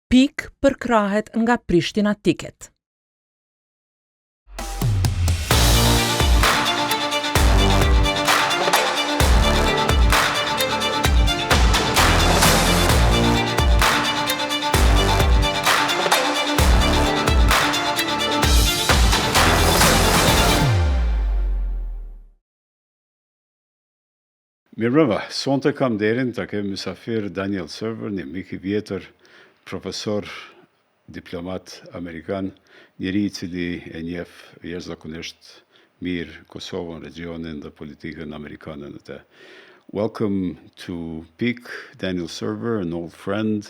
Pikë përkrahet nga Prishtina Ticket. Mirëmbrëma, sonte kam nderin ta kem mysafir Daniel Serwer, një mik I vjetër, profesor, diplomat Amerikan, njeri I cili e njeh jashtëzakonisht mirë Kosovën, regionin dhe politikën amerikane në të. Welcome to Pikë, Daniel Serwer, an old friend,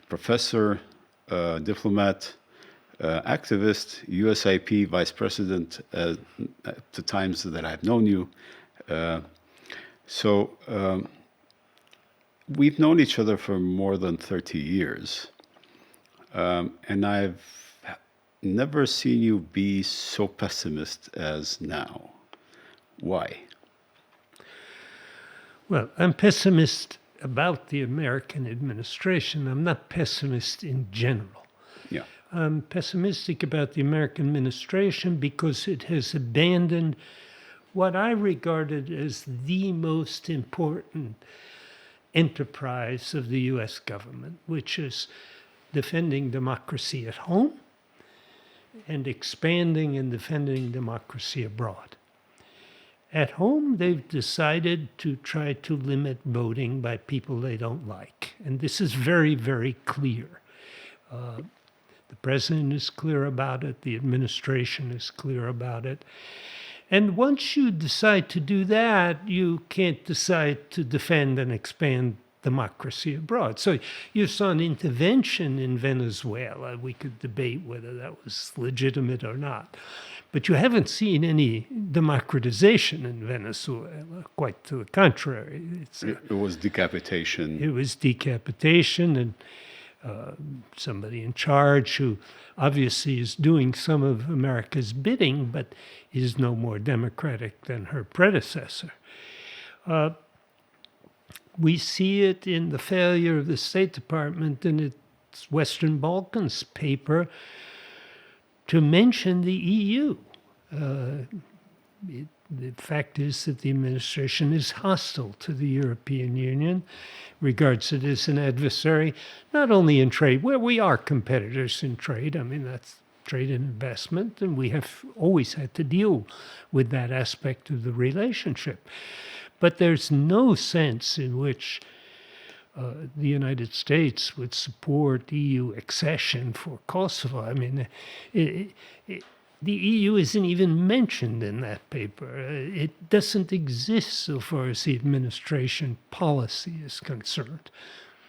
professor, diplomat, activist, USIP vice president at the times that I've known you. So we've known each other for more than 30 years, and I've never seen you be so pessimist as now. Why? Well, I'm pessimist about the American administration. I'm not pessimist in general. Yeah. I'm pessimistic about the American administration because it has abandoned what I regarded as the most important enterprise of the U.S. government, which is defending democracy at home and expanding and defending democracy abroad. At home, they've decided to try to limit voting by people they don't like. And this is very, very clear. The president is clear about it. The administration is clear about it. And once you decide to do that, you can't decide to defend and expand democracy abroad. So you saw an intervention in Venezuela. We could debate whether that was legitimate or not. But you haven't seen any democratization in Venezuela. Quite to the contrary. It was decapitation. It was decapitation, and somebody in charge who obviously is doing some of America's bidding, but is no more democratic than her predecessor. We see it in the failure of the State Department in its Western Balkans paper to mention the EU. The fact is that the administration is hostile to the European Union, regards it as an adversary, not only in trade, where we are competitors in trade. I mean, that's trade and investment, and we have always had to deal with that aspect of the relationship. But there's no sense in which the United States would support EU accession for Kosovo. I mean, the EU isn't even mentioned in that paper. It doesn't exist so far as the administration policy is concerned.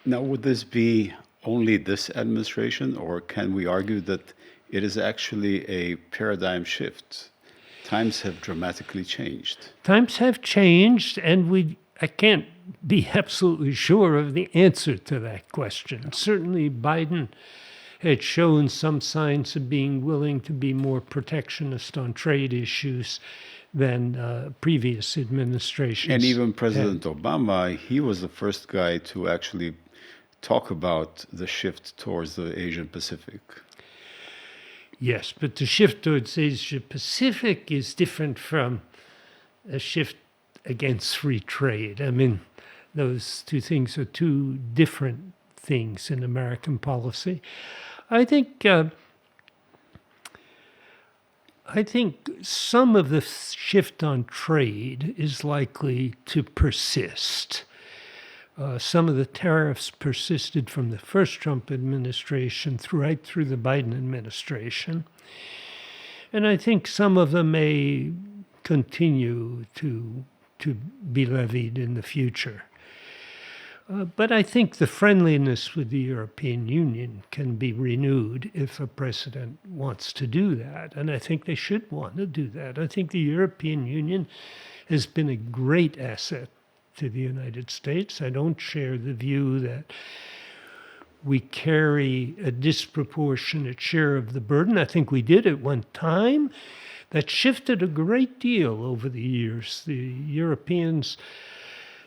Now, would this be only this administration, or can we argue that it is actually a paradigm shift? Times have dramatically changed. Times have changed, and I can't be absolutely sure of the answer to that question. Certainly, Biden had shown some signs of being willing to be more protectionist on trade issues than previous administrations. And even President Obama, he was the first guy to actually talk about the shift towards the Asian Pacific. Yes, but the shift towards Asia Pacific is different from a shift against free trade. I mean, those two things are two different things in American policy. I think some of the shift on trade is likely to persist. Some of the tariffs persisted from the first Trump administration right through the Biden administration. And I think some of them may continue to be levied in the future. But I think the friendliness with the European Union can be renewed if a president wants to do that. And I think they should want to do that. I think the European Union has been a great asset to the United States. I don't share the view that we carry a disproportionate share of the burden. I think we did at one time. That shifted a great deal over the years. The Europeans,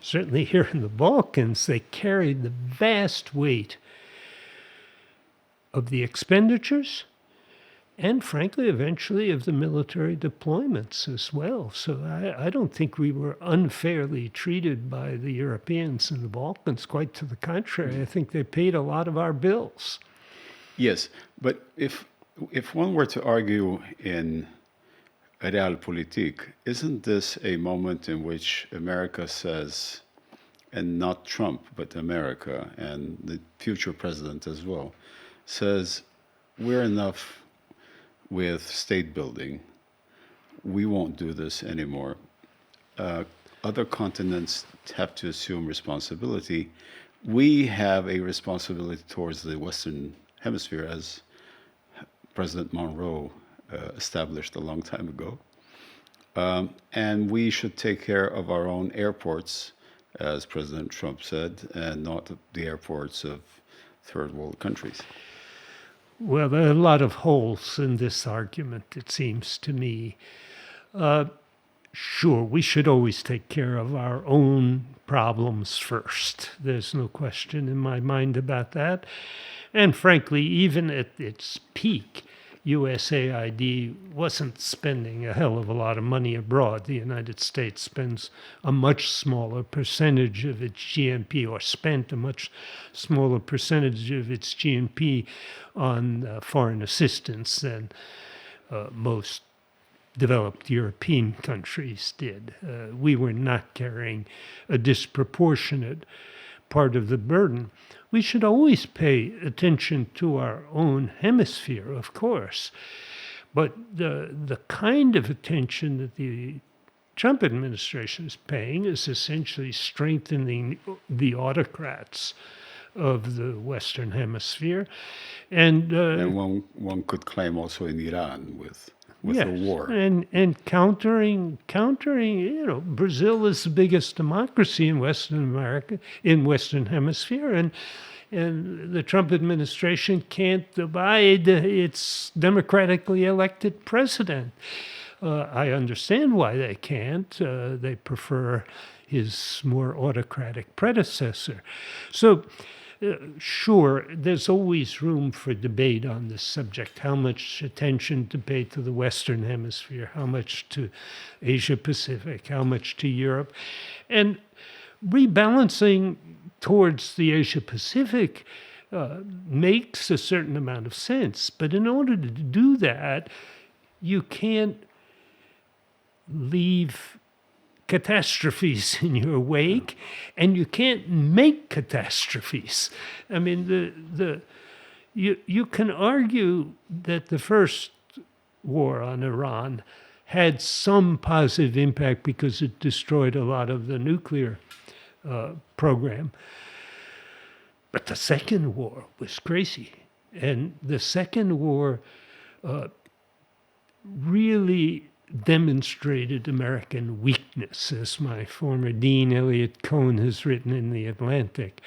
certainly here in the Balkans, they carried the vast weight of the expenditures and, frankly, eventually of the military deployments as well. So I don't think we were unfairly treated by the Europeans in the Balkans. Quite to the contrary, I think they paid a lot of our bills. Yes, but if one were to argue in realpolitik, isn't this a moment in which America says, and not Trump, but America and the future president as well, says, we're enough with state building. We won't do this anymore. Other continents have to assume responsibility. We have a responsibility towards the Western Hemisphere, as President Monroe established a long time ago. And we should take care of our own airports, as President Trump said, and not the airports of third world countries. Well, there are a lot of holes in this argument, it seems to me. Sure, we should always take care of our own problems first. There's no question in my mind about that. And frankly, even at its peak, USAID wasn't spending a hell of a lot of money abroad. The United States spends a much smaller percentage of its GNP, or spent a much smaller percentage of its GNP on foreign assistance than most developed European countries did. We were not carrying a disproportionate part of the burden. We should always pay attention to our own hemisphere, of course, but the kind of attention that the Trump administration is paying is essentially strengthening the autocrats of the Western Hemisphere, and one could claim also in Iran with yes, the war, and countering. Brazil is the biggest democracy in Western America, in Western Hemisphere, and the Trump administration can't abide its democratically elected president. I understand why they can't. They prefer his more autocratic predecessor. So, sure, there's always room for debate on this subject. How much attention to pay to the Western Hemisphere, how much to Asia Pacific, how much to Europe. And rebalancing towards the Asia Pacific makes a certain amount of sense. But in order to do that, you can't leave catastrophes in your wake, and you can't make catastrophes. I mean, you can argue that the first war on Iran had some positive impact because it destroyed a lot of the nuclear program. But the second war was crazy. And the second war really demonstrated American weakness, as my former dean, Elliot Cohen, has written in The Atlantic.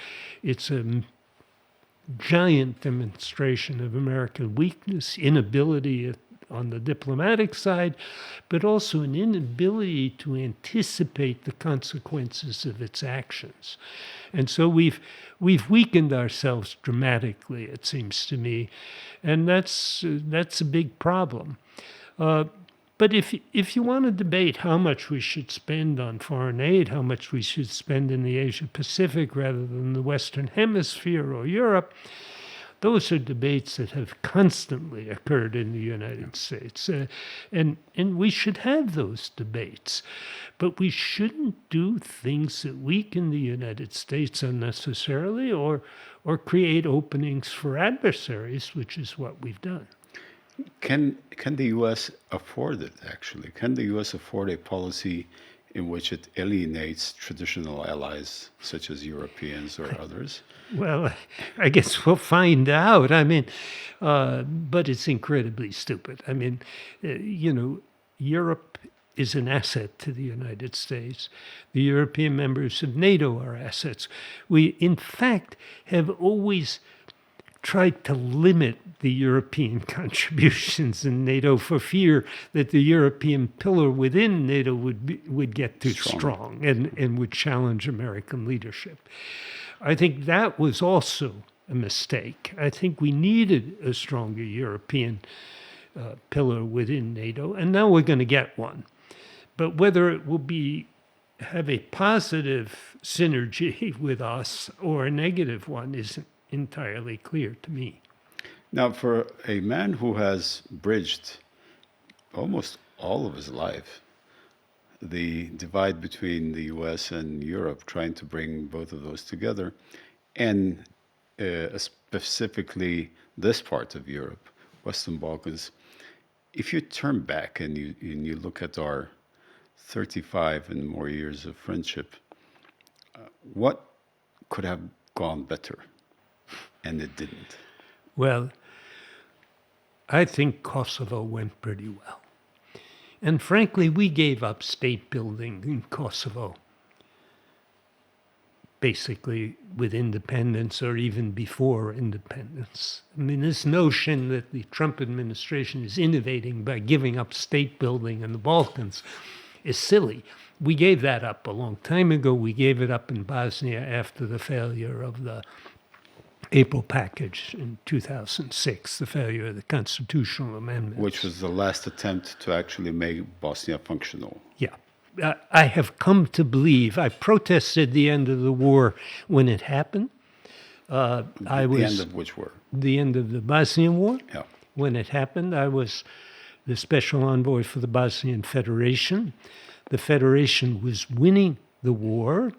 It's a giant demonstration of American weakness, inability on the diplomatic side, but also an inability to anticipate the consequences of its actions. And so we've weakened ourselves dramatically, it seems to me, and that's a big problem. But if you want to debate how much we should spend on foreign aid, how much we should spend in the Asia Pacific rather than the Western Hemisphere or Europe, those are debates that have constantly occurred in the United States. And we should have those debates. But we shouldn't do things that weaken the United States unnecessarily or create openings for adversaries, which is what we've done. Can the U.S. afford it, actually? Can the U.S. afford a policy in which it alienates traditional allies, such as Europeans or others? Well, I guess we'll find out. I mean, but it's incredibly stupid. I mean, Europe is an asset to the United States. The European members of NATO are assets. We, in fact, have always tried to limit the European contributions in NATO for fear that the European pillar within NATO would get too strong and would challenge American leadership. I think that was also a mistake. I think we needed a stronger European pillar within NATO, and now we're going to get one. But whether it will have a positive synergy with us or a negative one isn't entirely clear to me. Now, for a man who has bridged almost all of his life the divide between the US and Europe, trying to bring both of those together, and specifically this part of Europe, Western Balkans, if you turn back and you look at our 35 and more years of friendship, what could have gone better? And it didn't. Well, I think Kosovo went pretty well. And frankly, we gave up state building in Kosovo, basically with independence or even before independence. I mean, this notion that the Trump administration is innovating by giving up state building in the Balkans is silly. We gave that up a long time ago. We gave it up in Bosnia after the failure of the April package in 2006, the failure of the constitutional amendments. Which was the last attempt to actually make Bosnia functional. Yeah. I have come to believe, I protested the end of the war when it happened. The end of which war? The end of the Bosnian War. Yeah. When it happened, I was the special envoy for the Bosnian Federation. The Federation was winning the war.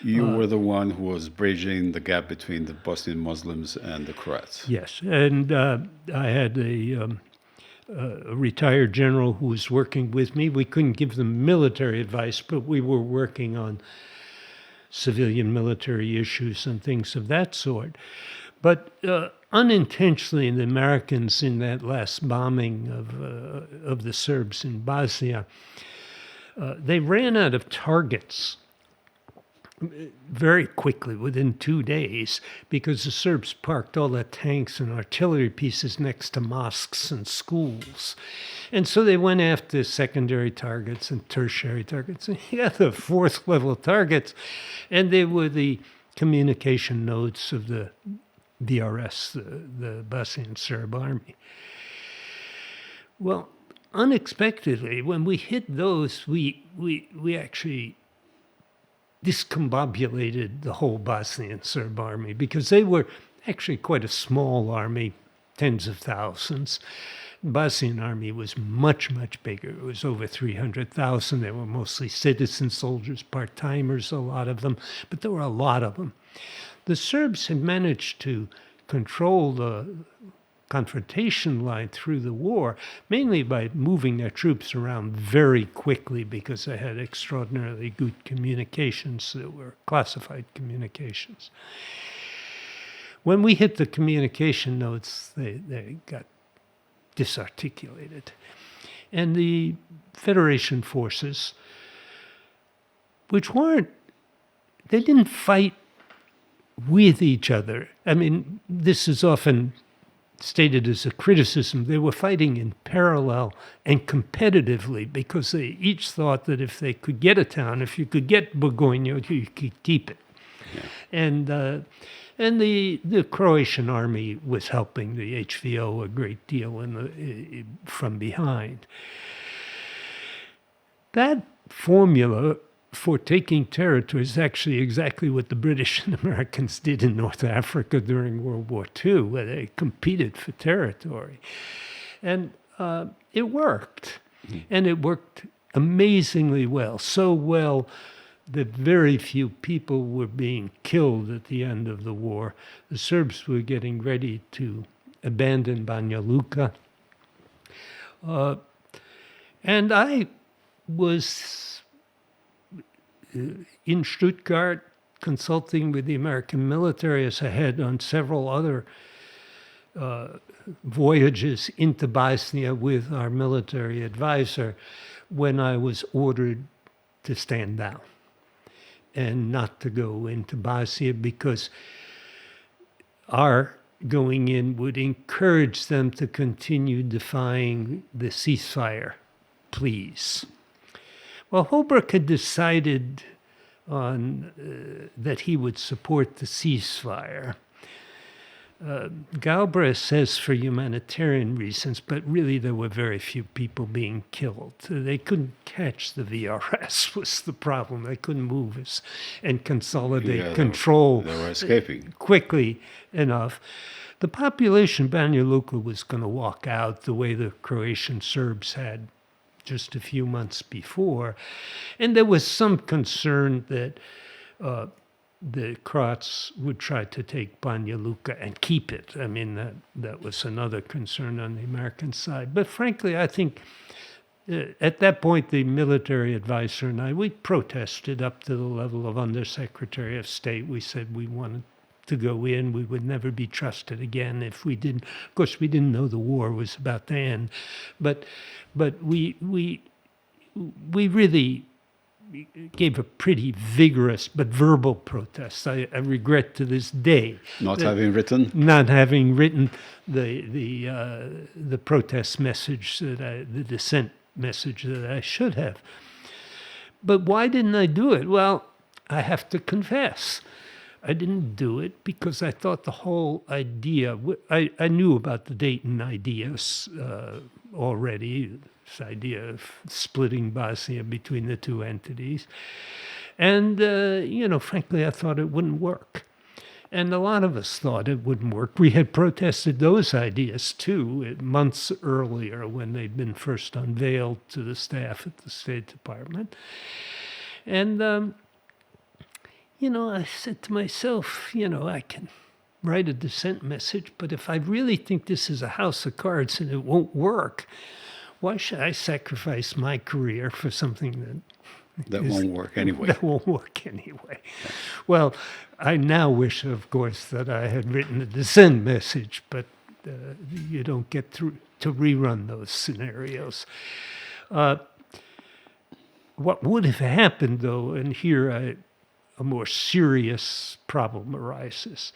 You were the one who was bridging the gap between the Bosnian Muslims and the Croats. Yes, and I had a retired general who was working with me. We couldn't give them military advice, but we were working on civilian military issues and things of that sort. But unintentionally, the Americans in that last bombing of the Serbs in Bosnia, they ran out of targets very quickly, within 2 days, because the Serbs parked all their tanks and artillery pieces next to mosques and schools. And so they went after secondary targets and tertiary targets. And yeah, the fourth level targets, and they were the communication nodes of the BRS, the Bosnian Serb army. Well, unexpectedly, when we hit those, we actually discombobulated the whole Bosnian Serb army, because they were actually quite a small army, tens of thousands. The Bosnian army was much, much bigger. It was over 300,000. They were mostly citizen soldiers, part-timers, a lot of them, but there were a lot of them. The Serbs had managed to control the confrontation line through the war, mainly by moving their troops around very quickly, because they had extraordinarily good communications that were classified communications. When we hit the communication nodes, they got disarticulated. And the Federation forces, which they didn't fight with each other. I mean, this is often stated as a criticism. They were fighting in parallel and competitively, because they each thought that if they could get a town, if you could get Bogojno, you could keep it. Yeah. And the Croatian army was helping the HVO a great deal from behind. That formula for taking territory is actually exactly what the British and Americans did in North Africa during World War II, where they competed for territory. And it worked. And it worked amazingly well, so well that very few people were being killed at the end of the war. The Serbs were getting ready to abandon Banja Luka. And I was in Stuttgart consulting with the American military, as I had on several other voyages into Bosnia with our military advisor, when I was ordered to stand down and not to go into Bosnia, because our going in would encourage them to continue defying the ceasefire pleas. Well, Holbrooke had decided on that he would support the ceasefire. Galbraith says for humanitarian reasons, but really there were very few people being killed. They couldn't catch the VRS was the problem. They couldn't move us and consolidate control They were escaping. quickly enough. The population of Banja Luka was going to walk out the way the Croatian Serbs had just a few months before. And there was some concern that the Croats would try to take Banja Luka and keep it. I mean, that was another concern on the American side. But frankly, I think at that point, the military advisor and I, we protested up to the level of Undersecretary of State. We said we wanted to go in. We would never be trusted again if we didn't. Of course, we didn't know the war was about to end. But we really gave a pretty vigorous but verbal protest. I regret to this day Not having written? not having written the protest message the dissent message that I should have. But why didn't I do it? Well, I have to confess, I didn't do it because I thought the whole idea. I knew about the Dayton ideas already. This idea of splitting Bosnia between the two entities. And, frankly, I thought it wouldn't work. And a lot of us thought it wouldn't work. We had protested those ideas, too, months earlier when they'd been first unveiled to the staff at the State Department. And, I said to myself, I can write a dissent message, but if I really think this is a house of cards and it won't work, why should I sacrifice my career for something That won't work anyway. that won't work anyway? Well, I now wish, of course, that I had written a dissent message, but you don't get to rerun those scenarios. What would have happened, though, and here a more serious problem arises.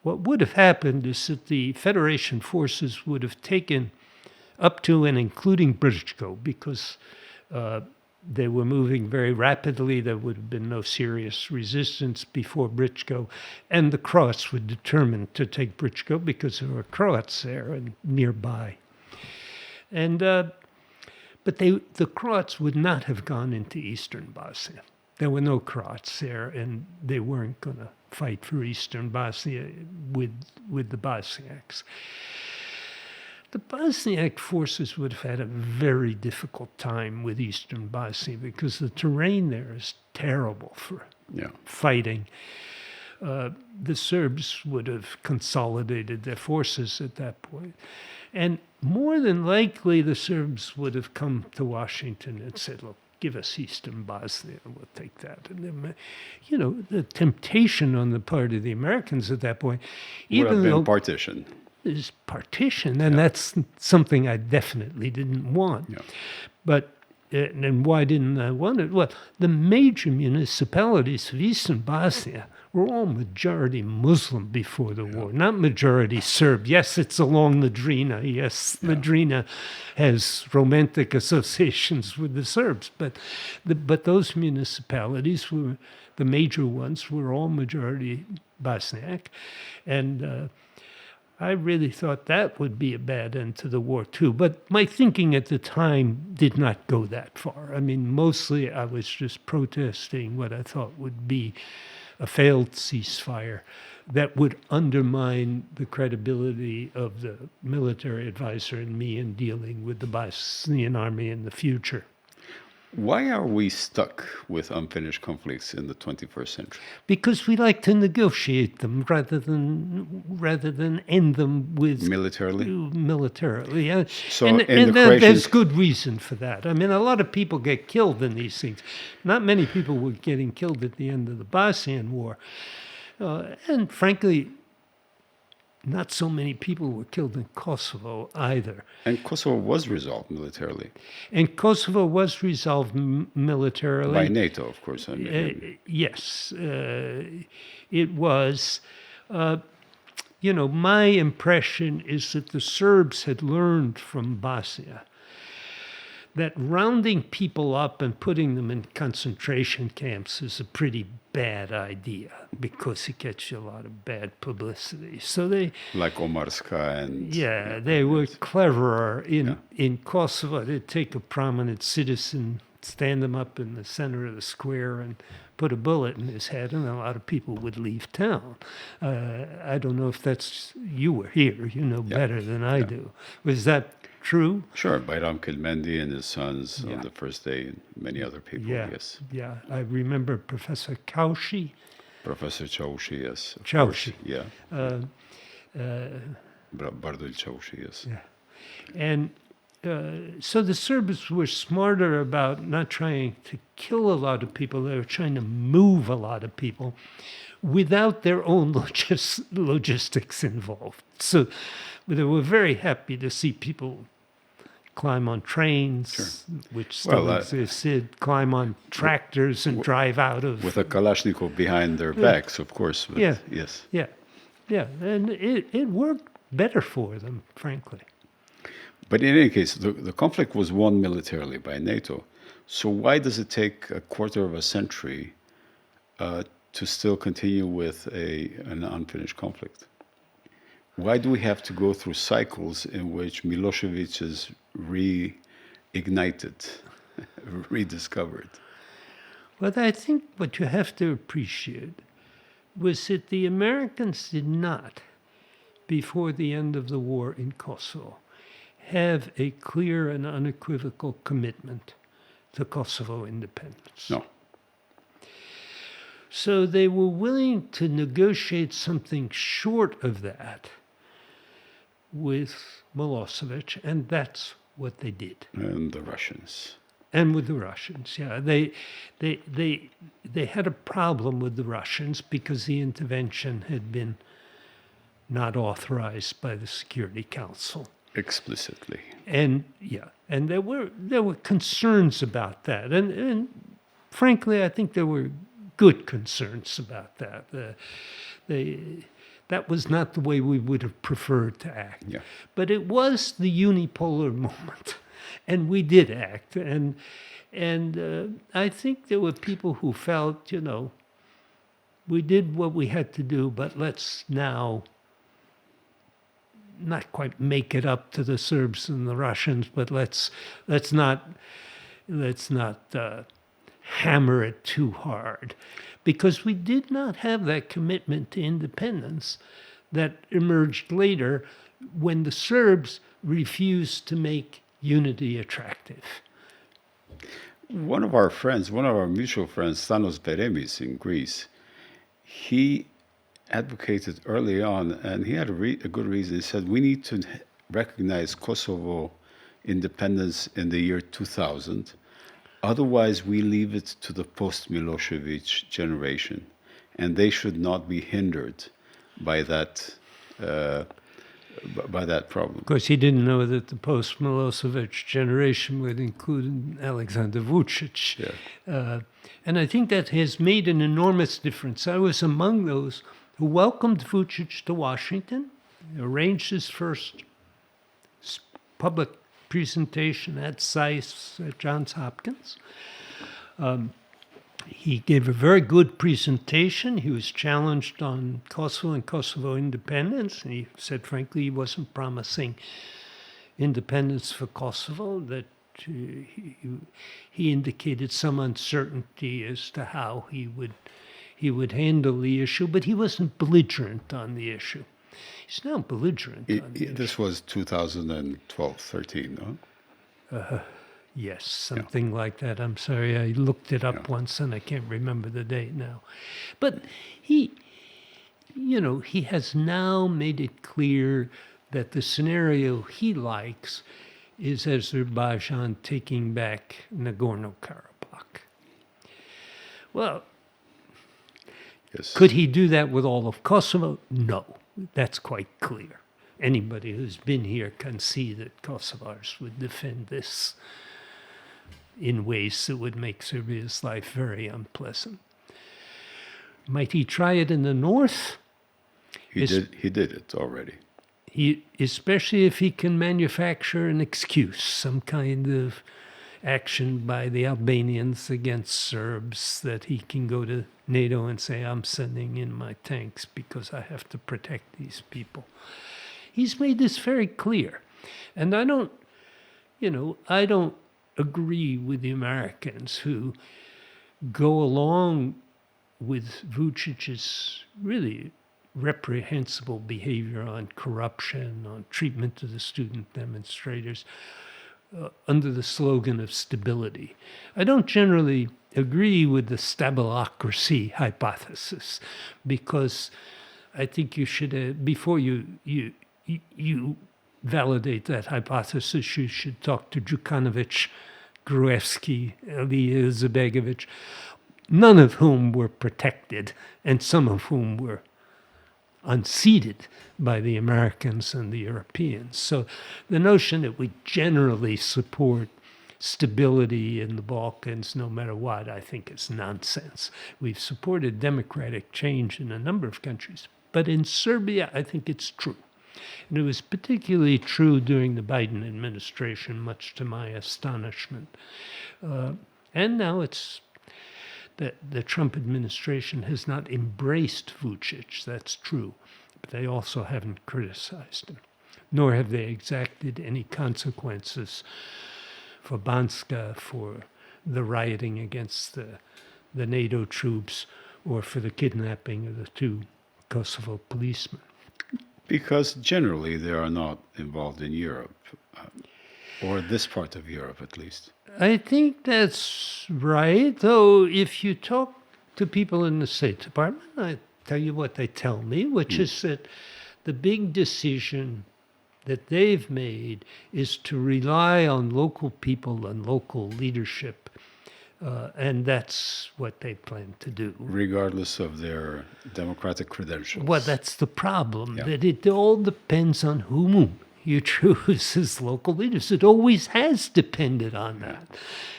What would have happened is that the Federation forces would have taken up to and including Brčko, because they were moving very rapidly. There would have been no serious resistance before Brčko, and the Croats were determined to take Brčko because there were Croats there and nearby. And but the Croats would not have gone into eastern Bosnia. There were no Croats there, and they weren't going to fight for eastern Bosnia with the Bosniaks. The Bosniak forces would have had a very difficult time with eastern Bosnia because the terrain there is terrible for fighting. The Serbs would have consolidated their forces at that point. And more than likely, the Serbs would have come to Washington and said, look, give us eastern Bosnia, and we'll take that. And then, the temptation on the part of the Americans at that point, Would have been partition. Is partition, and that's something I definitely didn't want. Yeah. But and why didn't I want it? Well, the major municipalities of eastern Bosnia were all majority Muslim before the war, not majority Serb. Yes, it's along the Drina. Yes, the Drina has romantic associations with the Serbs, but those municipalities were the major ones were all majority Bosniak, and I really thought that would be a bad end to the war, too. But my thinking at the time did not go that far. I mean, mostly I was just protesting what I thought would be a failed ceasefire that would undermine the credibility of the military advisor and me in dealing with the Bosnian army in the future. Why are we stuck with unfinished conflicts in the 21st century? Because we like to negotiate them rather than end them with militarily. So there's good reason for that. I mean, a lot of people get killed in these things. Not many people were getting killed at the end of the Bosnian War, and frankly, not so many people were killed in Kosovo either. And Kosovo was resolved militarily. And Kosovo was resolved militarily. By NATO, of course. Yes, it was. My impression is that the Serbs had learned from Bosnia that rounding people up and putting them in concentration camps is a pretty bad idea because it gets you a lot of bad publicity. So they, Like Omarska and... they were cleverer Yeah. in Kosovo. They'd take a prominent citizen, stand him up in the center of the square and put a bullet in his head, and a lot of people would leave town. I don't know if that's, you were here, you know better than I do. Was that true? Sure, Bayram Kilmendi and his sons Yeah. on the first day, and many other people, Yeah, yes. yeah. I remember Professor Kaushi. Professor Chaushi, yes. of Chaushi. course, Yeah. Uh, Bardul Chaushi, yes. Yeah. And so the Serbs were smarter about not trying to kill a lot of people. They were trying to move a lot of people without their own logistics involved. So they were very happy to see people climb on trains, which still existed, climb on tractors and drive out of... With a Kalashnikov behind their backs, of course. But Yeah. Yes. Yeah, and it worked better for them, frankly. But in any case, the conflict was won militarily by NATO. So why does it take a quarter of a century to still continue with an unfinished conflict? Why do we have to go through cycles in which Milosevic is reignited, rediscovered? But I think what you have to appreciate was that the Americans did not, before the end of the war in Kosovo, have a clear and unequivocal commitment to Kosovo independence. No. So they were willing to negotiate something short of that with Milosevic, and that's what they did. And the Russians. And with the Russians, yeah. They had a problem with the Russians because the intervention had been not authorized by the Security Council. Explicitly. And there were concerns about that. And frankly, I think there were good concerns about that. That was not the way we would have preferred to act. Yeah. But it was the unipolar moment, and we did act. And I think there were people who felt, we did what we had to do, but let's now not quite make it up to the Serbs and the Russians, but let's not hammer it too hard, because we did not have that commitment to independence that emerged later when the Serbs refused to make unity attractive. One of our mutual friends, Stanos Beremis in Greece, he advocated early on, and he had a good reason. He said, we need to recognize Kosovo independence in the year 2000. Otherwise, we leave it to the post-Milosevic generation, and they should not be hindered by that problem. Of course, he didn't know that the post-Milosevic generation would include Alexander Vucic. Yeah. And I think that has made an enormous difference. I was among those who welcomed Vucic to Washington, arranged his first public presentation at SAIS at Johns Hopkins. He gave a very good presentation. He was challenged on Kosovo and Kosovo independence. And he said, frankly, he wasn't promising independence for Kosovo, that he indicated some uncertainty as to how he would handle the issue, but he wasn't belligerent on the issue. He's now belligerent on the issue. This was 2012, 13, no? Yes, something like that. I'm sorry, I looked it up once and I can't remember the date now. But he has now made it clear that the scenario he likes is Azerbaijan taking back Nagorno-Karabakh. Well, Yes. could he do that with all of Kosovo? No, that's quite clear. Anybody who's been here can see that Kosovars would defend this in ways that would make Serbia's life very unpleasant. Might he try it in the north? He did it already. Especially if he can manufacture an excuse, some kind of action by the Albanians against Serbs, that he can go to NATO and say, I'm sending in my tanks because I have to protect these people. He's made this very clear. And I don't agree with the Americans who go along with Vucic's really reprehensible behavior on corruption, on treatment of the student demonstrators, under the slogan of stability. I don't generally agree with the stabilocracy hypothesis, because I think you should, before you validate that hypothesis, you should talk to Djukanovic, Gruevski, Ilija Izetbegovic, none of whom were protected, and some of whom were unseated by the Americans and the Europeans. So the notion that we generally support stability in the Balkans, no matter what, I think is nonsense. We've supported democratic change in a number of countries, but in Serbia, I think it's true. And it was particularly true during the Biden administration, much to my astonishment. And now it's that the Trump administration has not embraced Vučić, that's true, but they also haven't criticized him, nor have they exacted any consequences for Banska, for the rioting against the NATO troops, or for the kidnapping of the 2 Kosovo policemen. Because generally they are not involved in Europe, or this part of Europe at least. I think that's right, though if you talk to people in the State Department, I tell you what they tell me, which is that the big decision that they've made is to rely on local people and local leadership, and that's what they plan to do. Regardless of their democratic credentials. Well, that's the problem, Yeah. that it all depends on whom you choose as local leaders. It always has depended on that.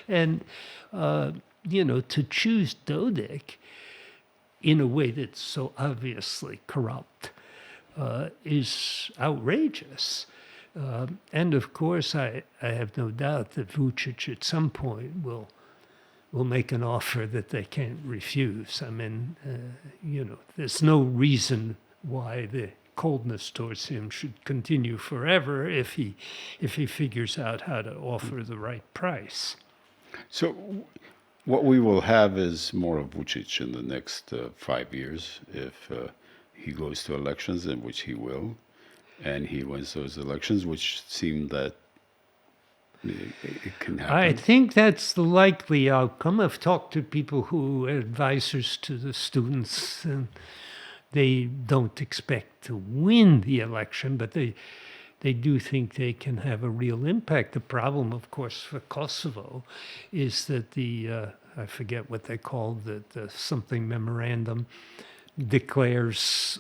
And, to choose Dodik in a way that's so obviously corrupt is outrageous. And of course, I have no doubt that Vučić at some point will make an offer that they can't refuse. I mean, there's no reason why the coldness towards him should continue forever if he figures out how to offer the right price. So what we will have is more of Vučić in the next 5 years if he goes to elections, in which he will, and he wins those elections, which seem that it can happen. I think that's the likely outcome. I've talked to people who are advisors to the students, and they don't expect to win the election, but they do think they can have a real impact. The problem, of course, for Kosovo is that I forget what they call the something memorandum declares.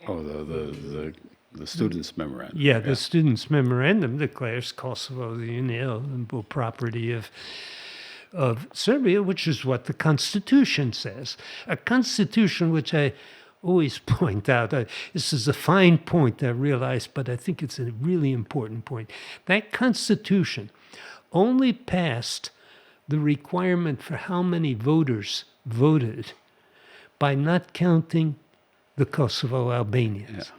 Oh, the students' memorandum. Yeah, the students' memorandum declares Kosovo the inalienable property of Serbia, which is what the Constitution says. A Constitution which I always point out, this is a fine point, I realize, but I think it's a really important point. That Constitution only passed the requirement for how many voters voted by not counting the Kosovo Albanians. Yeah.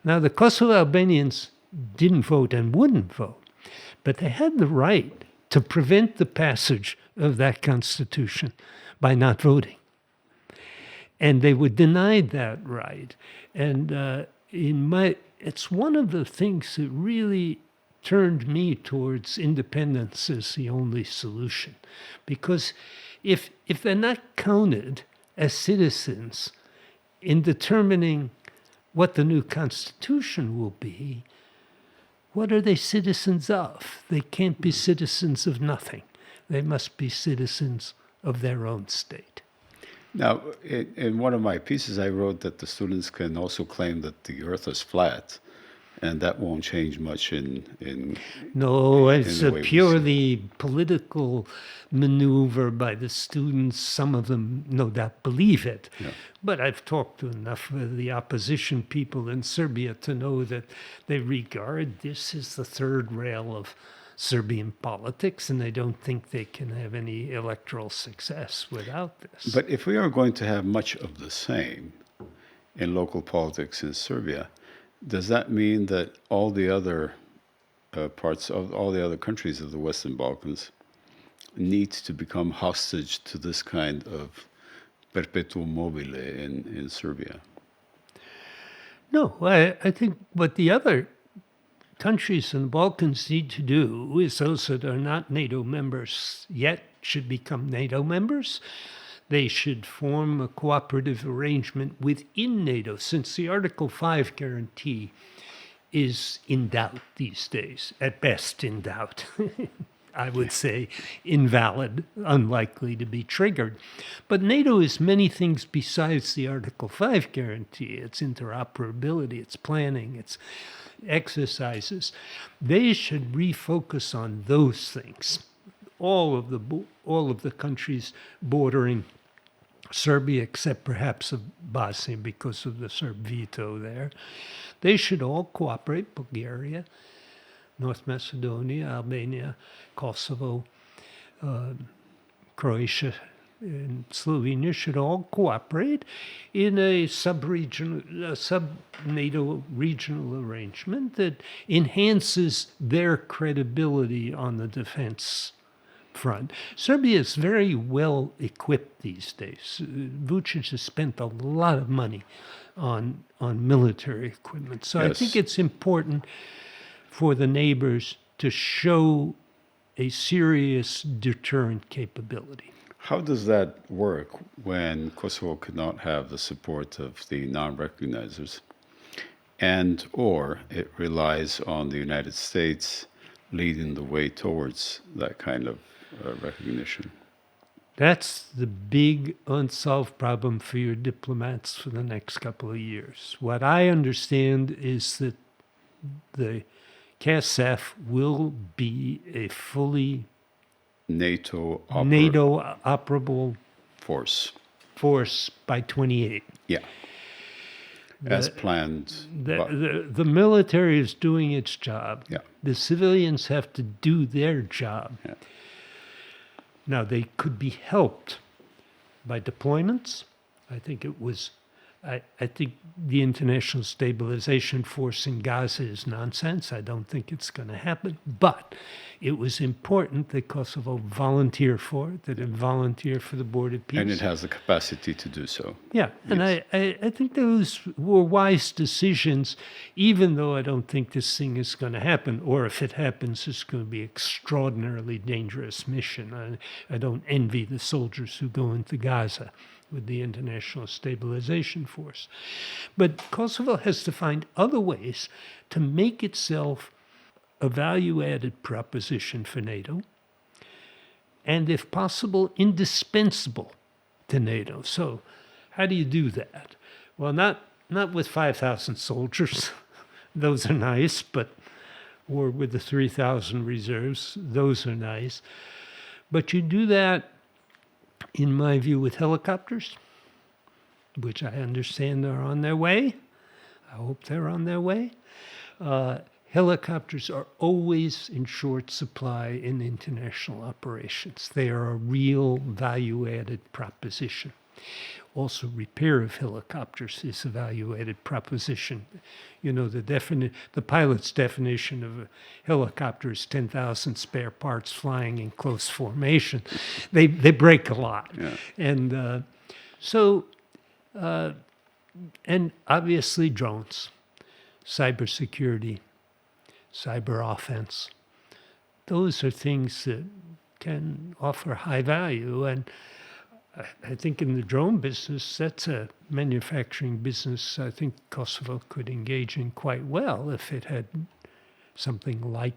Now, the Kosovo Albanians didn't vote and wouldn't vote, but they had the right to prevent the passage of that Constitution by not voting. And they were denied that right. And it's one of the things that really turned me towards independence as the only solution. Because if they're not counted as citizens in determining what the new Constitution will be, what are they citizens of? They can't be citizens of nothing. They must be citizens of their own state. Now, in one of my pieces, I wrote that the students can also claim that the earth is flat, and that won't change much No, it's the a way we see purely political maneuver by the students. Some of them, no doubt, believe it. Yeah. But I've talked to enough of the opposition people in Serbia to know that they regard this as the third rail Serbian politics, and they don't think they can have any electoral success without this. But if we are going to have much of the same in local politics in Serbia, does that mean that all the other parts of all the other countries of the Western Balkans need to become hostage to this kind of perpetuum mobile in Serbia? No, I think what the other countries in the Balkans need to do is those that are not NATO members yet should become NATO members. They should form a cooperative arrangement within NATO, since the Article 5 guarantee is in doubt these days, at best in doubt. I would say invalid, unlikely to be triggered. But NATO is many things besides the Article 5 guarantee. It's interoperability, it's planning, it's exercises. They should refocus on those things. All of the countries bordering Serbia, except perhaps of Bosnia because of the Serb veto there, they should all cooperate. Bulgaria, North Macedonia, Albania, Kosovo, Croatia, and Slovenia should all cooperate in a sub-NATO regional arrangement that enhances their credibility on the defense front. Serbia is very well equipped these days. Vucic has spent a lot of money on military equipment. So Yes. I think it's important for the neighbors to show a serious deterrent capability. How does that work when Kosovo could not have the support of the non-recognizers, and or it relies on the United States leading the way towards that kind of recognition? That's the big unsolved problem for your diplomats for the next couple of years. What I understand is that the KSF will be a fully NATO operable force by 28. Yeah. As planned. The military is doing its job. Yeah. The civilians have to do their job. Yeah. Now, they could be helped by deployments. I think the International Stabilization Force in Gaza is nonsense. I don't think it's going to happen. But it was important that Kosovo volunteer for it, that it volunteer for the board of peace. And it has the capacity to do so. Yeah, and Yes. I think those were wise decisions, even though I don't think this thing is going to happen, or if it happens, it's going to be an extraordinarily dangerous mission. I don't envy the soldiers who go into Gaza with the International Stabilization Force. But Kosovo has to find other ways to make itself a value-added proposition for NATO, and if possible, indispensable to NATO. So how do you do that? Well, not with 5,000 soldiers. Those are nice, or with the 3,000 reserves. Those are nice. But you do that, in my view, with helicopters, which I understand are on their way. I hope they're on their way. Helicopters are always in short supply in international operations. They are a real value-added proposition. Also, repair of helicopters is a value-added proposition. You know, the pilot's definition of a helicopter is 10,000 spare parts flying in close formation. They break a lot. Yeah. And and obviously drones, cybersecurity, cyber offense. Those are things that can offer high value. And I think in the drone business, that's a manufacturing business I think Kosovo could engage in quite well if it had something like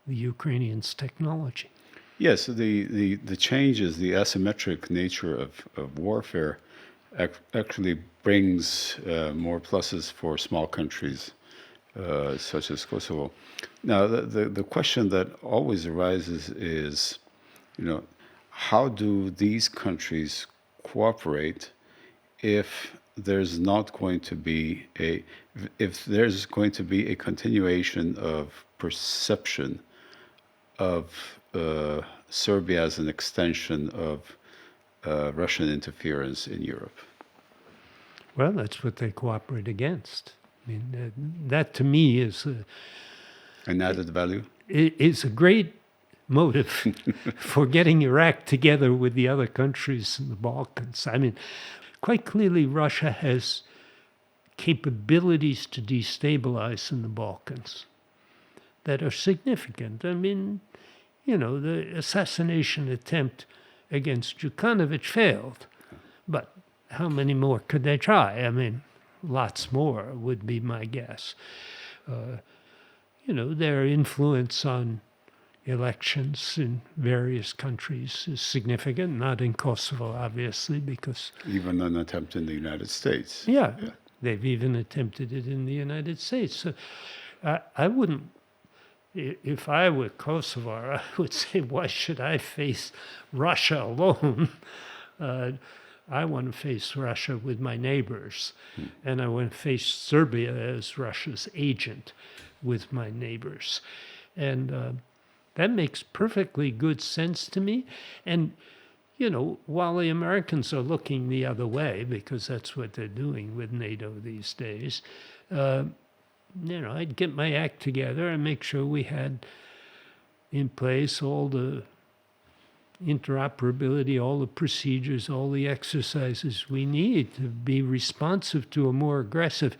the Ukrainians' technology. Yes, the changes, the asymmetric nature of warfare actually brings more pluses for small countries such as Kosovo. Now, the question that always arises is, how do these countries cooperate if there's going to be a continuation of perception of Serbia as an extension of Russian interference in Europe? Well, that's what they cooperate against. I mean, that to me is An added value? is a great motive for getting your act together with the other countries in the Balkans. I mean, quite clearly, Russia has capabilities to destabilize in the Balkans that are significant. I mean, you know, the assassination attempt against Djukanovic failed, but how many more could they try? I mean, lots more would be my guess. You know, their influence on elections in various countries is significant, not in Kosovo, obviously, because... Even an attempt in the United States. Yeah, they've even attempted it in the United States. So I wouldn't, if I were Kosovar, I would say, why should I face Russia alone? I want to face Russia with my neighbors, and I want to face Serbia as Russia's agent with my neighbors. And that makes perfectly good sense to me. And, you know, while the Americans are looking the other way, because that's what they're doing with NATO these days, you know, I'd get my act together and make sure we had in place all the interoperability, all the procedures, all the exercises we need to be responsive to a more aggressive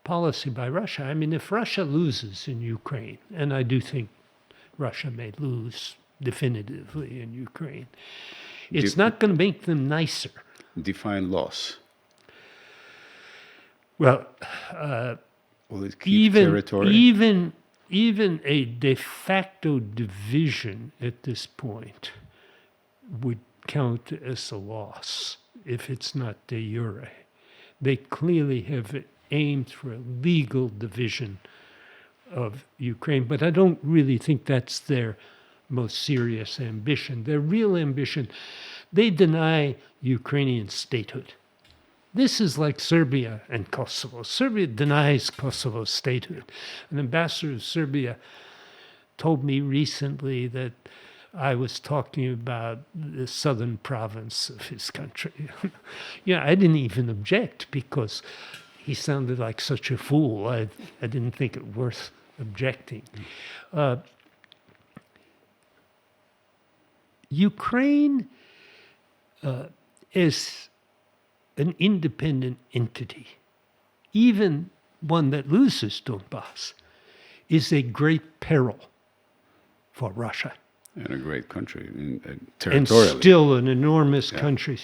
policy by Russia. I mean, if Russia loses in Ukraine, and I do think Russia may lose definitively in Ukraine, it's not going to make them nicer. Define loss. Well, Will it keep territory? Even a de facto division at this point would count as a loss if it's not de jure. They clearly have aimed for a legal division of Ukraine, but I don't really think that's their most serious ambition. Their real ambition, they deny Ukrainian statehood. This is like Serbia and Kosovo. Serbia denies Kosovo's statehood. An ambassador of Serbia told me recently that I was talking about the southern province of his country. Yeah, I didn't even object because he sounded like such a fool. I didn't think it worth objecting. Ukraine is an independent entity, even one that loses Donbass, is a great peril for Russia. And a great country, And territorially. still an enormous country.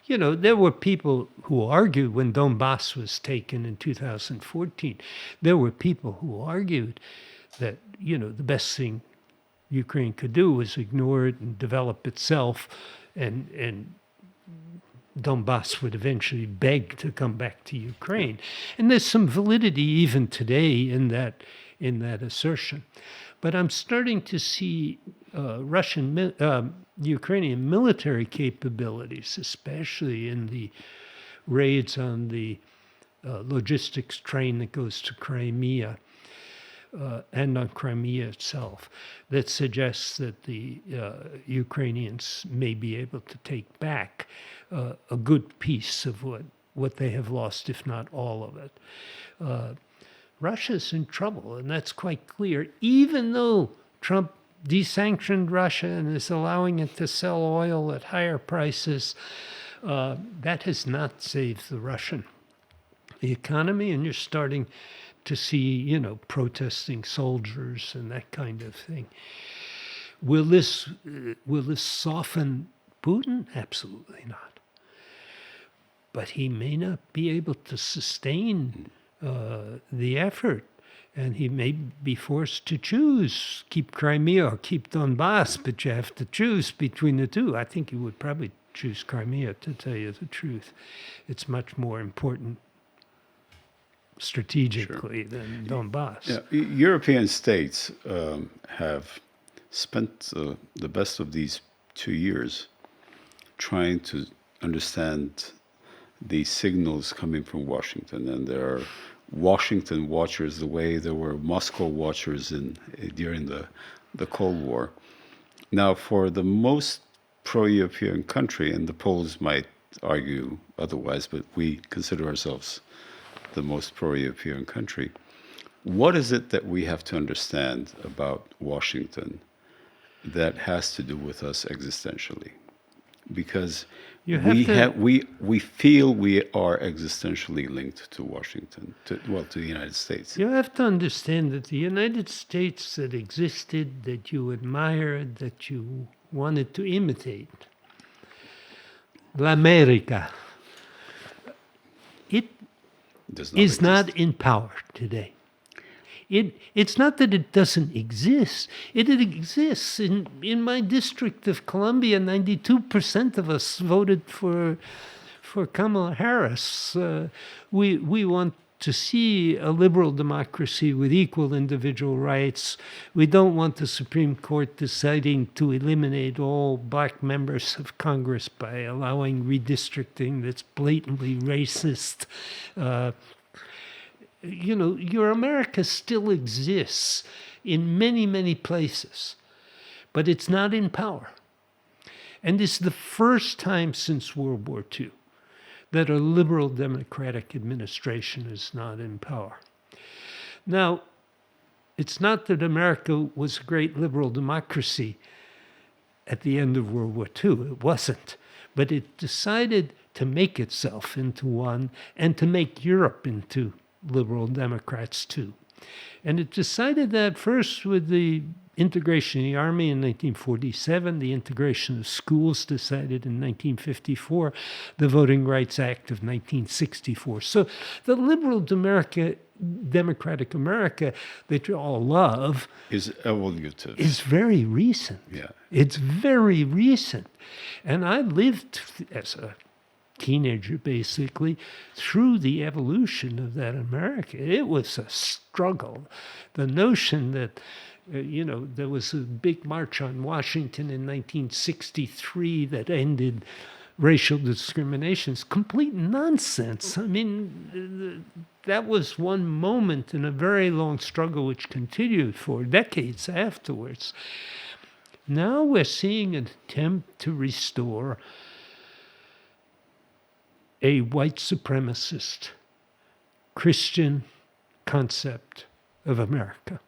You know, there were people who argued when Donbass was taken in 2014, there were people who argued that, you know, the best thing Ukraine could do was ignore it and develop itself, and Donbass would eventually beg to come back to Ukraine. And there's some validity even today in that assertion. But I'm starting to see Ukrainian military capabilities, especially in the raids on the logistics train that goes to Crimea, and on Crimea itself, that suggests that the Ukrainians may be able to take back a good piece of what they have lost, if not all of it. Russia's in trouble, and that's quite clear, even though Trump desanctioned Russia and is allowing it to sell oil at higher prices. That has not saved the Russian economy, and you're starting to see, you know, protesting soldiers and that kind of thing. Will this soften Putin? Absolutely not. But he may not be able to sustain the effort, and he may be forced to choose, keep Crimea or keep Donbass, but you have to choose between the two. I think he would probably choose Crimea, to tell you the truth. It's much more important strategically than Donbass. Yeah, European states have spent the best of these 2 years trying to understand the signals coming from Washington, and there are Washington watchers the way there were Moscow watchers during the the Cold War. Now, for the most pro-European country, and the Poles might argue otherwise, but we consider ourselves the most pro-European country, what is it that we have to understand about Washington that has to do with us existentially? Because we feel we are existentially linked to Washington, to the United States. You have to understand that the United States that existed, that you admired, that you wanted to imitate, l'America, it is not in power today. It's not that it doesn't exist. It exists. In my district of Columbia, 92% of us voted for Kamala Harris. We want to see a liberal democracy with equal individual rights. We don't want the Supreme Court deciding to eliminate all black members of Congress by allowing redistricting that's blatantly racist. Your America still exists in many, many places, but it's not in power. And it's the first time since World War II that a liberal democratic administration is not in power. Now, it's not that America was a great liberal democracy at the end of World War II. It wasn't. But it decided to make itself into one and to make Europe into liberal Democrats too. And it decided that first with the integration of the army in 1947, the integration of schools decided in 1954, the Voting Rights Act of 1964. So the liberal democratic America that you all love is evolutive. Is very recent. Yeah. It's very recent. And I lived as a teenager, basically, through the evolution of that America. It was a struggle. The notion that, there was a big march on Washington in 1963 that ended racial discrimination is complete nonsense. I mean, that was one moment in a very long struggle which continued for decades afterwards. Now we're seeing an attempt to restore a white supremacist Christian concept of America.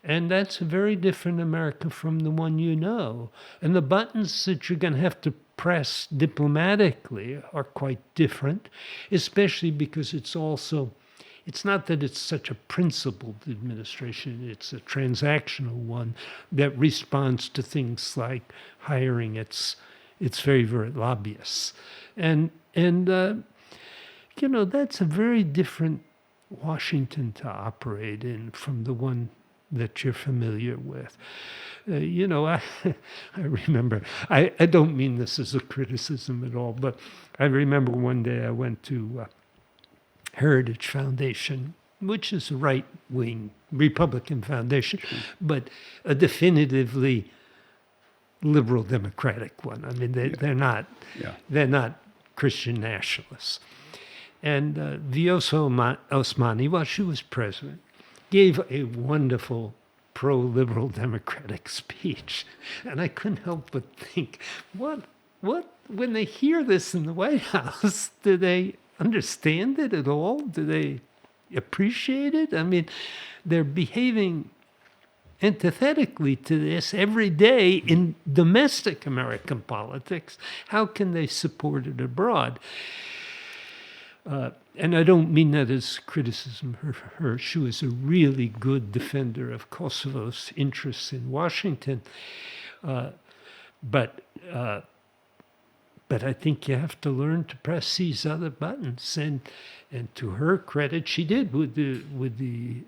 And that's a very different America from the one you know. And the buttons that you're going to have to press diplomatically are quite different, especially because it's not that it's such a principled administration, it's a transactional one that responds to things like hiring its favorite lobbyists. And that's a very different Washington to operate in from the one that you're familiar with. I remember, I don't mean this as a criticism at all, but I remember one day I went to Heritage Foundation, which is a right-wing Republican foundation, but a definitively liberal democratic one. I mean, they're not Christian nationalists. And Vyosa Osmani, while she was president, gave a wonderful pro-liberal democratic speech. And I couldn't help but think, what, when they hear this in the White House, do they understand it at all? Do they appreciate it? I mean, they're behaving antithetically to this every day in domestic American politics. How can they support it abroad? And I don't mean that as criticism of her. She was a really good defender of Kosovo's interests in Washington. But I think you have to learn to press these other buttons. And to her credit, she did with the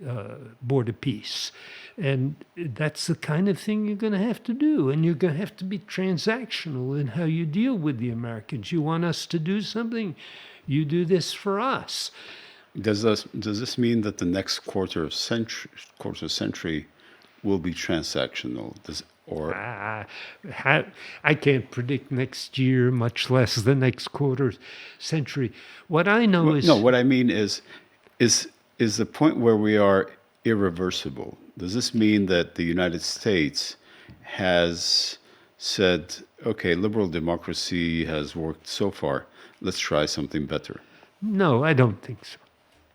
Board of Peace. And that's the kind of thing you're going to have to do. And you're going to have to be transactional in how you deal with the Americans. You want us to do something? You do this for us. Does this mean that the next quarter century will be transactional? I can't predict next year, much less the next quarter century. What I know is... No, what I mean is the point where we are irreversible. Does this mean that the United States has said, okay, liberal democracy has worked so far, let's try something better? No, I don't think so.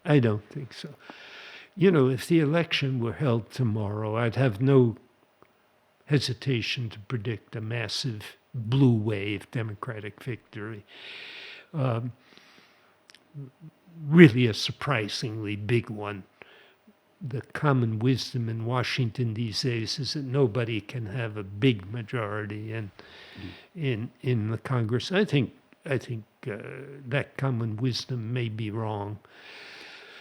I don't think so. You know, if the election were held tomorrow, I'd have no hesitation to predict a massive blue wave Democratic victory. Really a surprisingly big one. The common wisdom in Washington these days is that nobody can have a big majority in the Congress. I think that common wisdom may be wrong.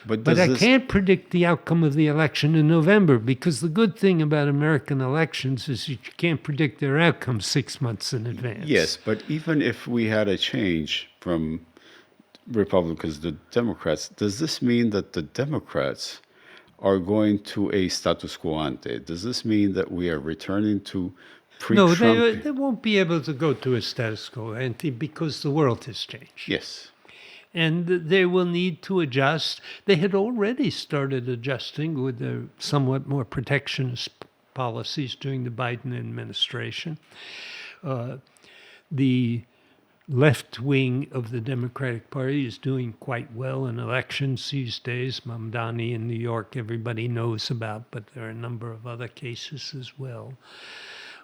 But I can't predict the outcome of the election in November, because the good thing about American elections is that you can't predict their outcome 6 months in advance. Yes, but even if we had a change from Republicans to Democrats, does this mean that the Democrats are going to a status quo ante? Does this mean that we are returning to pre-Trump? No, they won't be able to go to a status quo ante because the world has changed. Yes. And they will need to adjust. They had already started adjusting with their somewhat more protectionist policies during the Biden administration. The left wing of the Democratic Party is doing quite well in elections these days. Mamdani in New York, everybody knows about, but there are a number of other cases as well.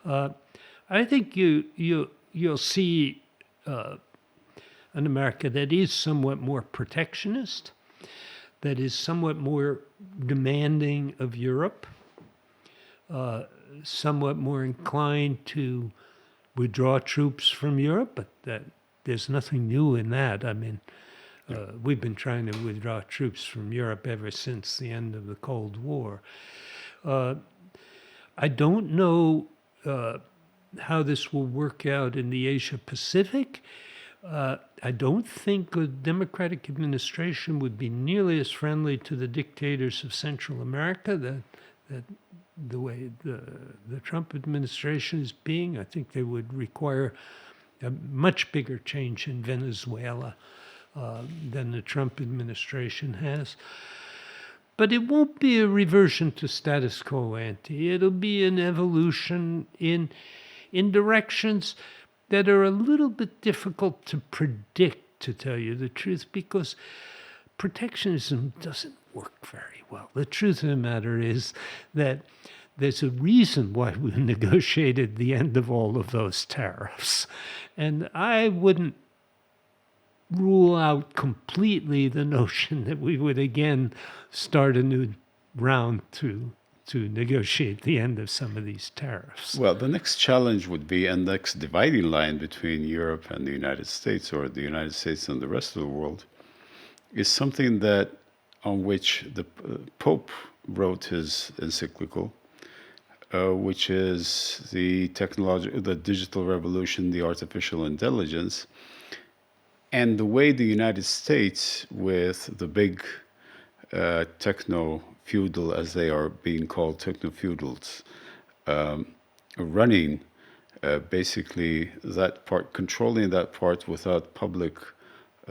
I think you'll see an America that is somewhat more protectionist, that is somewhat more demanding of Europe, somewhat more inclined to withdraw troops from Europe, but that there's nothing new in that. I mean, we've been trying to withdraw troops from Europe ever since the end of the Cold War. I don't know how this will work out in the Asia Pacific. I don't think a Democratic administration would be nearly as friendly to the dictators of Central America that the way the Trump administration is being. I think they would require a much bigger change in Venezuela than the Trump administration has. But it won't be a reversion to status quo ante. It'll be an evolution in directions that are a little bit difficult to predict, to tell you the truth, because protectionism doesn't work very well. The truth of the matter is that there's a reason why we negotiated the end of all of those tariffs. And I wouldn't rule out completely the notion that we would again start a new round to negotiate the end of some of these tariffs. Well, the next challenge would be, and the next dividing line between Europe and the United States, or the United States and the rest of the world, is something that on which the Pope wrote his encyclical, which is the digital revolution, the artificial intelligence, and the way the United States, with the big techno-feudal, as they are being called, techno-feudals, running basically that part, controlling that part without public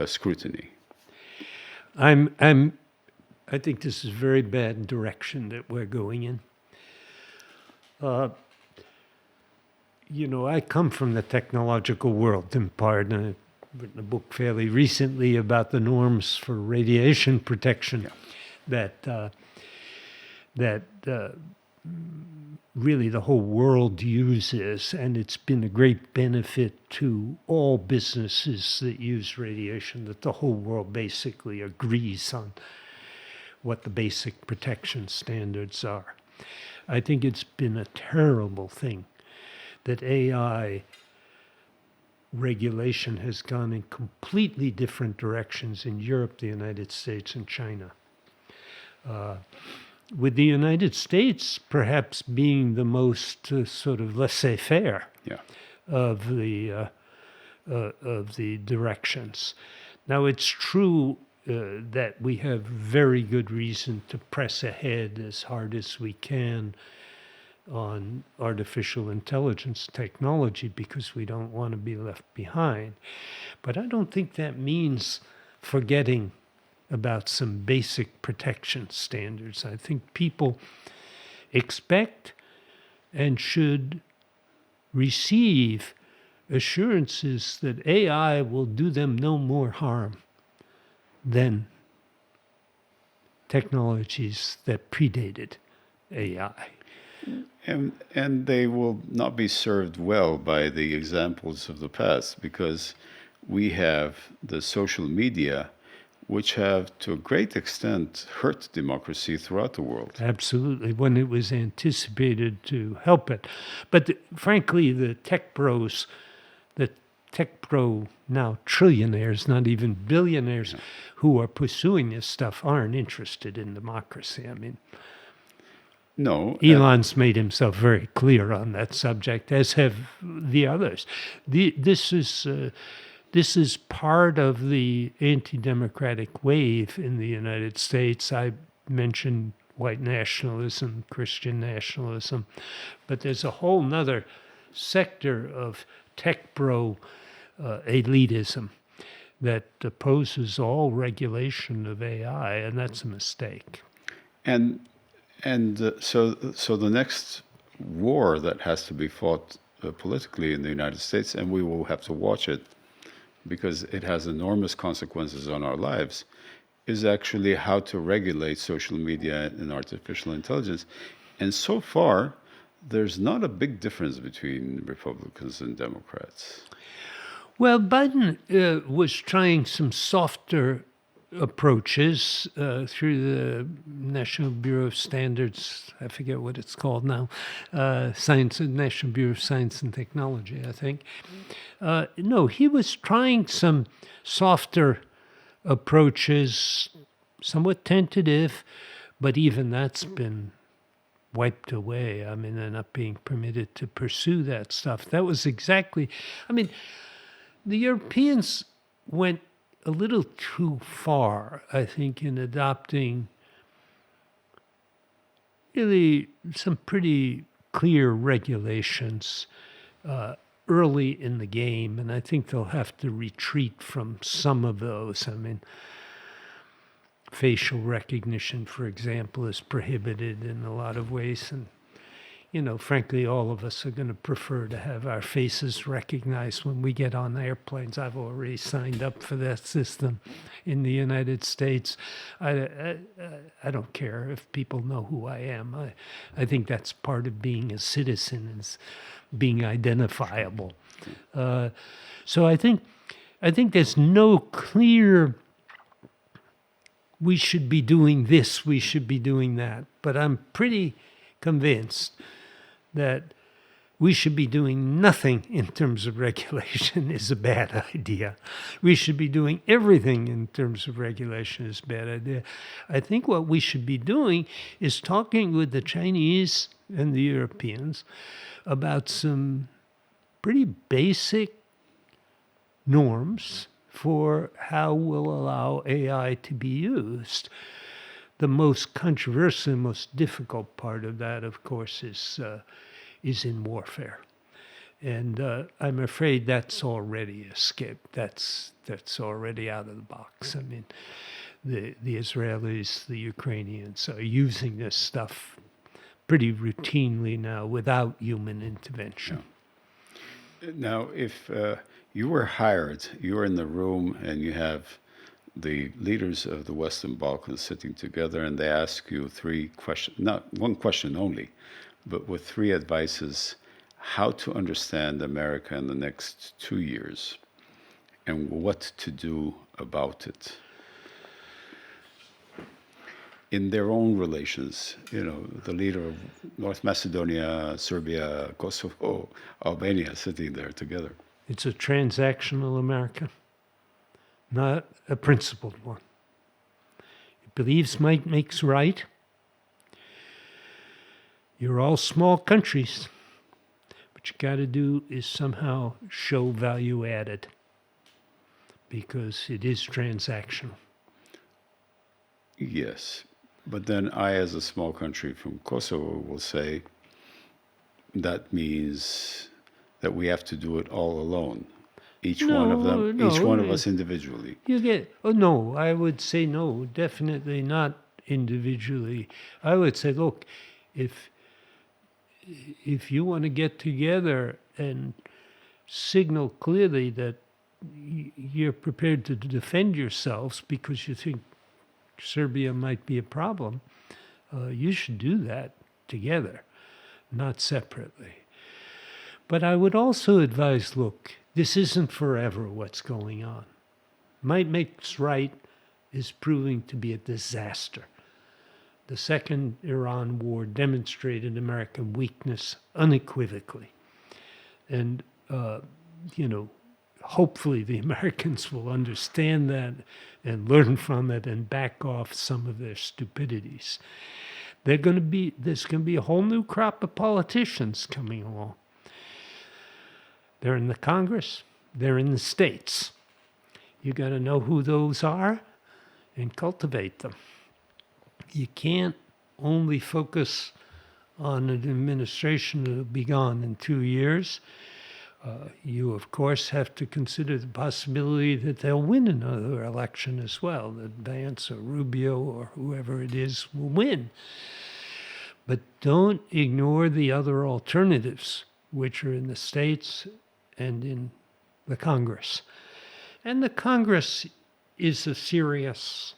scrutiny. I think this is a very bad direction that we're going in. I come from the technological world in part, and I've written a book fairly recently about the norms for radiation protection that really the whole world uses, and it's been a great benefit to all businesses that use radiation, that the whole world basically agrees on what the basic protection standards are. I think it's been a terrible thing that AI regulation has gone in completely different directions in Europe, the United States, and China. With the United States perhaps being the most sort of laissez-faire of the directions. Now, it's true that we have very good reason to press ahead as hard as we can on artificial intelligence technology because we don't want to be left behind. But I don't think that means forgetting about some basic protection standards. I think people expect and should receive assurances that AI will do them no more harm than technologies that predated AI. And they will not be served well by the examples of the past, because we have the social media, which have to a great extent hurt democracy throughout the world. Absolutely, when it was anticipated to help it. But frankly, the tech pro now trillionaires, not even billionaires, who are pursuing this stuff aren't interested in democracy. I mean, No. Elon's made himself very clear on that subject, as have the others. This is part of the anti-democratic wave in the United States. I mentioned white nationalism, Christian nationalism, but there's a whole nother sector of tech bro elitism that opposes all regulation of AI, and that's a mistake. And so the next war that has to be fought politically in the United States, and we will have to watch it because it has enormous consequences on our lives, is actually how to regulate social media and artificial intelligence. And so far, there's not a big difference between Republicans and Democrats. Well, Biden was trying some softer approaches through the National Bureau of Standards. I forget what it's called now. National Bureau of Science and Technology, I think. No, he was trying some softer approaches, somewhat tentative, but even that's been wiped away. I mean, they're not being permitted to pursue that stuff. That was exactly, I mean, the Europeans went a little too far, I think, in adopting really some pretty clear regulations early in the game, and I think they'll have to retreat from some of those. I mean, facial recognition, for example, is prohibited in a lot of ways, and frankly, all of us are going to prefer to have our faces recognized when we get on airplanes. I've already signed up for that system in the United States. I don't care if people know who I am. I think that's part of being a citizen, is being identifiable. So I think there's no clear, we should be doing this, we should be doing that. But I'm pretty convinced that we should be doing nothing in terms of regulation is a bad idea. We should be doing everything in terms of regulation is a bad idea. I think what we should be doing is talking with the Chinese and the Europeans about some pretty basic norms for how we'll allow AI to be used. The most controversial, most difficult part of that, of course, is in warfare, and I'm afraid that's already escaped. That's already out of the box. I mean, the Israelis, the Ukrainians are using this stuff pretty routinely now without human intervention. Yeah. Now, if you were hired, you were in the room, and you have the leaders of the Western Balkans sitting together, and they ask you three questions, not one question only, but with three advices, how to understand America in the next 2 years and what to do about it in their own relations. The leader of North Macedonia, Serbia, Kosovo, Albania sitting there together. It's a transactional America, not a principled one. It believes might makes right. You're all small countries. What you got to do is somehow show value added, because it is transactional. Yes, but then I, as a small country from Kosovo, will say that means that we have to do it all alone. Each one of us individually. No, I would say no, definitely not individually. I would say, look, if if you want to get together and signal clearly that you're prepared to defend yourselves because you think Serbia might be a problem, you should do that together, not separately. But I would also advise, look, this isn't forever what's going on. Might makes right is proving to be a disaster. The second Iran war demonstrated American weakness unequivocally. And, hopefully the Americans will understand that and learn from it and back off some of their stupidities. There's going to be a whole new crop of politicians coming along. They're in the Congress, they're in the states. You got to know who those are and cultivate them. You can't only focus on an administration that will be gone in 2 years. You, of course, have to consider the possibility that they'll win another election as well, that Vance or Rubio or whoever it is will win. But don't ignore the other alternatives, which are in the states and in the Congress. And the Congress is a serious